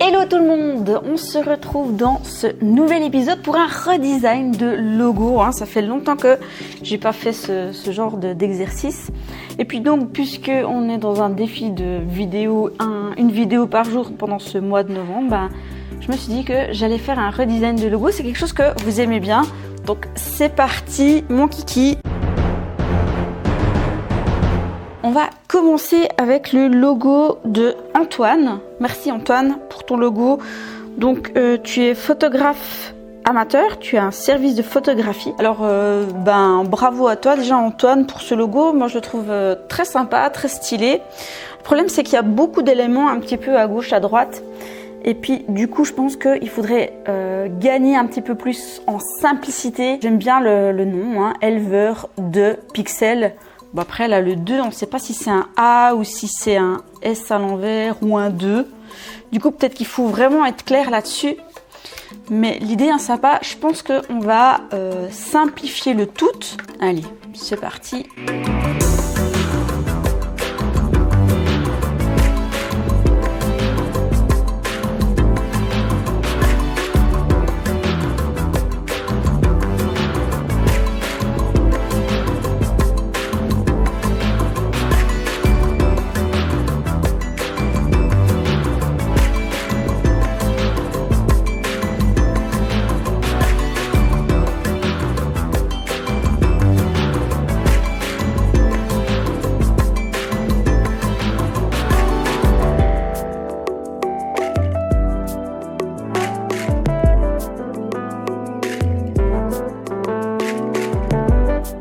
Hello tout le monde, on se retrouve dans ce nouvel épisode pour un redesign de logo. Ça fait longtemps que j'ai pas fait ce genre d'exercice. Et puis donc, puisque on est dans un défi de vidéo, une vidéo par jour pendant ce mois de novembre, je me suis dit que j'allais faire un redesign de logo. C'est quelque chose que vous aimez bien. Donc c'est parti, mon kiki. On va commencer avec le logo de Antoine. Merci Antoine pour ton logo. Donc tu es photographe amateur, tu as un service de photographie. Alors bravo à toi déjà Antoine pour ce logo. Moi je le trouve très sympa, très stylé. Le problème c'est qu'il y a beaucoup d'éléments un petit peu à gauche, à droite. Et puis du coup je pense qu'il faudrait gagner un petit peu plus en simplicité. J'aime bien le nom, éleveur de pixels. Bon après là le 2, on ne sait pas si c'est un A ou si c'est un S à l'envers ou un 2. Du coup peut-être qu'il faut vraiment être clair là-dessus. Mais l'idée est sympa, je pense qu'on va simplifier le tout. Allez, c'est parti.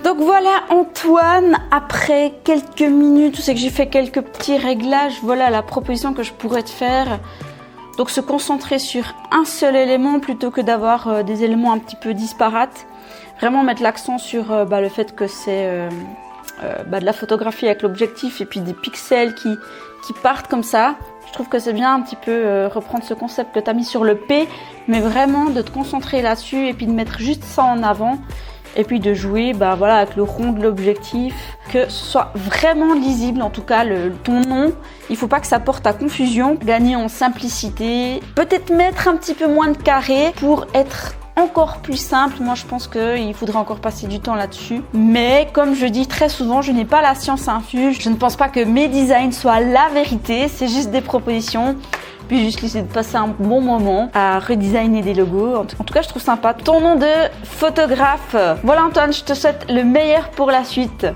Donc voilà Antoine, après quelques minutes, c'est que j'ai fait quelques petits réglages, voilà la proposition que je pourrais te faire. Donc se concentrer sur un seul élément plutôt que d'avoir des éléments un petit peu disparates. Vraiment mettre l'accent sur le fait que c'est de la photographie avec l'objectif et puis des pixels qui partent comme ça. Je trouve que c'est bien un petit peu reprendre ce concept que tu as mis sur le P, mais vraiment de te concentrer là-dessus et puis de mettre juste ça en avant. Et puis de jouer avec le rond de l'objectif, que ce soit vraiment lisible, en tout cas ton nom. Il ne faut pas que ça porte à confusion, gagner en simplicité, peut-être mettre un petit peu moins de carrés pour être encore plus simple. Moi je pense qu'il faudrait encore passer du temps là-dessus. Mais comme je dis très souvent, je n'ai pas la science infuse. Je ne pense pas que mes designs soient la vérité, c'est juste des propositions. Puis juste essayer de passer un bon moment à redesigner des logos. En tout cas, je trouve sympa. Ton nom de photographe. Voilà Antoine, je te souhaite le meilleur pour la suite.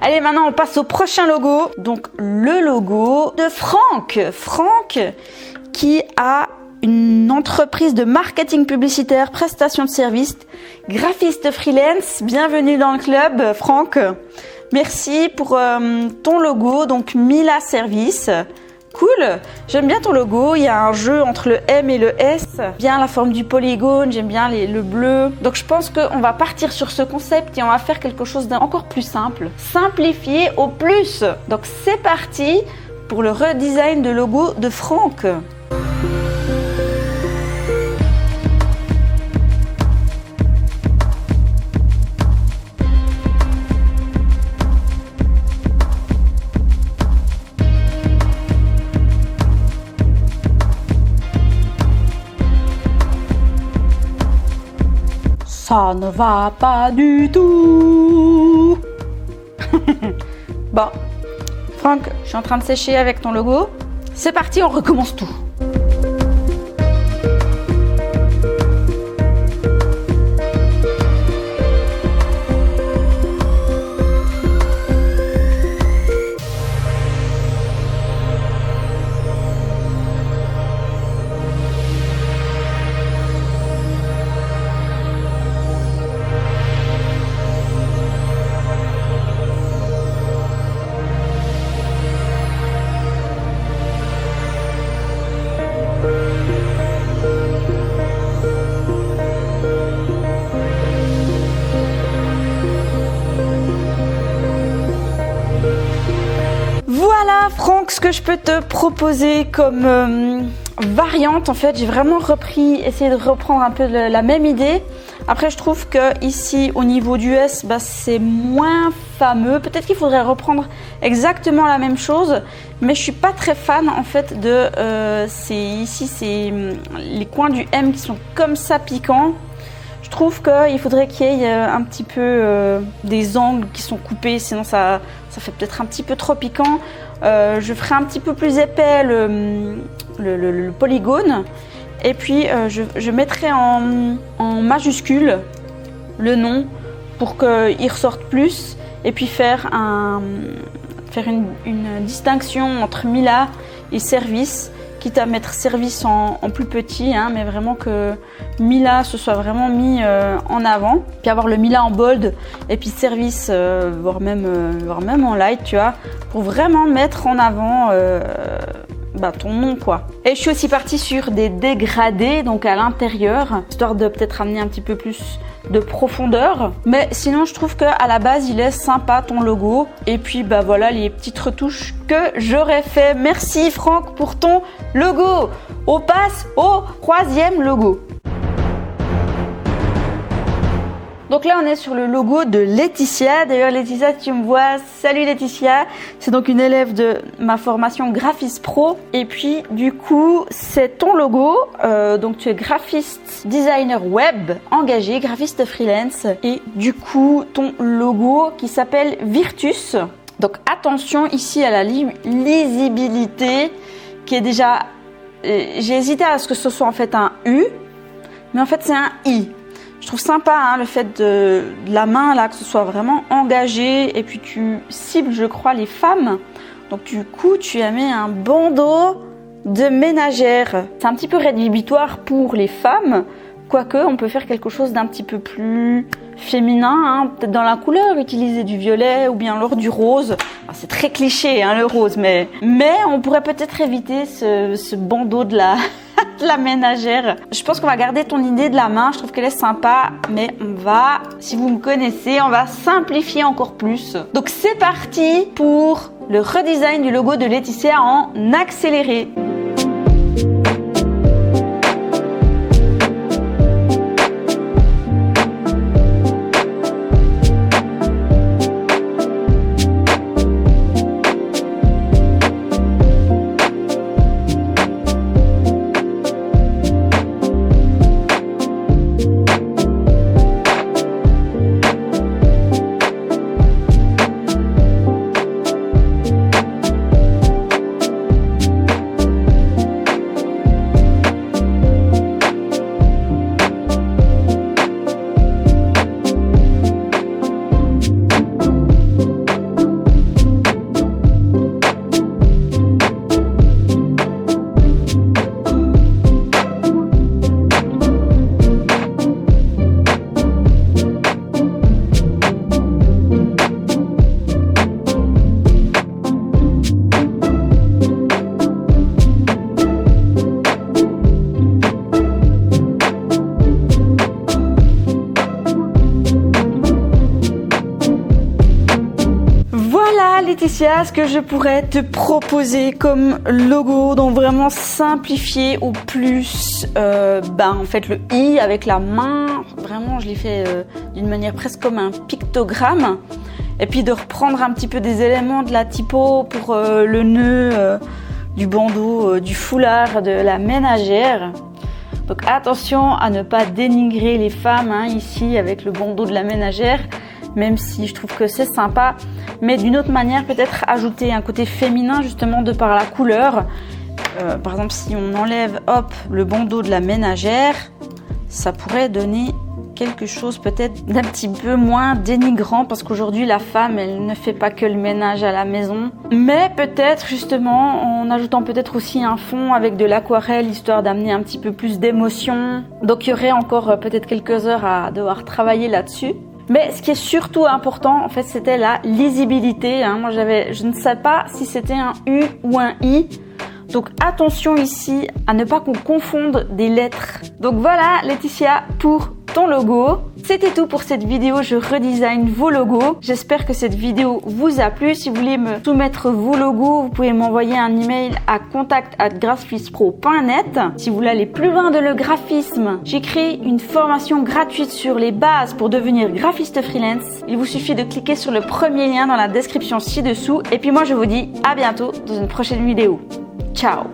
Allez, maintenant on passe au prochain logo. Donc le logo de Franck. Franck qui a une entreprise de marketing publicitaire, prestation de services, graphiste freelance. Bienvenue dans le club Franck. Merci pour ton logo, donc Mila Service. Cool, j'aime bien ton logo, il y a un jeu entre le M et le S. Bien la forme du polygone, j'aime bien le bleu. Donc je pense qu'on va partir sur ce concept et on va faire quelque chose d'encore plus simple. Simplifié au plus. Donc c'est parti pour le redesign de logo de Franck. Ça ne va pas du tout. Bon, Franck, je suis en train de sécher avec ton logo. C'est parti, on recommence tout. Voilà Franck, ce que je peux te proposer comme variante. En fait, j'ai vraiment essayé de reprendre un peu la même idée. Après, je trouve que ici, au niveau du S, c'est moins fameux. Peut-être qu'il faudrait reprendre exactement la même chose, mais je suis pas très fan en fait de c'est les coins du M qui sont comme ça piquants. Je trouve qu'il faudrait qu'il y ait un petit peu des angles qui sont coupés, sinon ça fait peut-être un petit peu trop piquant. Je ferai un petit peu plus épais le polygone, et puis je mettrai en majuscule le nom pour qu'il ressorte plus, et puis faire une distinction entre Mila et Service, quitte à mettre Service en plus petit, hein, mais vraiment que Mila se soit vraiment mis en avant, puis avoir le Mila en bold et puis Service voire même en light, tu vois, pour vraiment mettre en avant ton nom, quoi. Et je suis aussi partie sur des dégradés, donc à l'intérieur, histoire de peut-être amener un petit peu plus de profondeur, mais sinon je trouve que à la base il est sympa ton logo. Et puis voilà les petites retouches que j'aurais fait. Merci Franck pour ton logo. On passe au troisième logo. Donc là on est sur le logo de Laetitia. D'ailleurs Laetitia, si tu me vois, salut Laetitia. C'est donc une élève de ma formation Graphiste Pro. Et puis du coup c'est ton logo. Donc tu es graphiste, designer web, engagé, graphiste freelance. Et du coup ton logo qui s'appelle Virtus. Donc attention ici à la lisibilité qui est déjà... j'ai hésité à ce que ce soit en fait un U. Mais en fait c'est un I. Je trouve sympa hein, le fait de la main là, que ce soit vraiment engagé, et puis tu cibles je crois les femmes, donc du coup tu as mis un bandeau de ménagère. C'est un petit peu rédhibitoire pour les femmes, quoique on peut faire quelque chose d'un petit peu plus féminin, hein, peut-être dans la couleur, utiliser du violet ou bien alors du rose. Alors, c'est très cliché hein, le rose, mais on pourrait peut-être éviter ce bandeau de la ménagère. Je pense qu'on va garder ton idée de la main, je trouve qu'elle est sympa, mais on va, si vous me connaissez, on va simplifier encore plus. Donc c'est parti pour le redesign du logo de Laetitia en accéléré. Laetitia, ce que je pourrais te proposer comme logo, donc vraiment simplifié au plus, en fait le I avec la main, vraiment je l'ai fait d'une manière presque comme un pictogramme, et puis de reprendre un petit peu des éléments de la typo pour le nœud, du bandeau, du foulard, de la ménagère. Donc attention à ne pas dénigrer les femmes hein, ici avec le bandeau de la ménagère, même si je trouve que c'est sympa, mais d'une autre manière peut-être ajouter un côté féminin justement de par la couleur. Par exemple si on enlève le bandeau de la ménagère, ça pourrait donner quelque chose peut-être d'un petit peu moins dénigrant, parce qu'aujourd'hui la femme elle ne fait pas que le ménage à la maison, mais peut-être justement en ajoutant peut-être aussi un fond avec de l'aquarelle histoire d'amener un petit peu plus d'émotion. Donc il y aurait encore peut-être quelques heures à devoir travailler là-dessus. Mais ce qui est surtout important, en fait, c'était la lisibilité. Hein. Moi, je ne sais pas si c'était un U ou un I. Donc, attention ici à ne pas qu'on confonde des lettres. Donc voilà, Laetitia, pour ton logo. C'était tout pour cette vidéo, je redesign vos logos. J'espère que cette vidéo vous a plu. Si vous voulez me soumettre vos logos, vous pouvez m'envoyer un email à contact@graphispro.net. Si vous voulez aller plus loin dans le graphisme, j'ai créé une formation gratuite sur les bases pour devenir graphiste freelance. Il vous suffit de cliquer sur le premier lien dans la description ci-dessous. Et puis moi je vous dis à bientôt dans une prochaine vidéo. Ciao!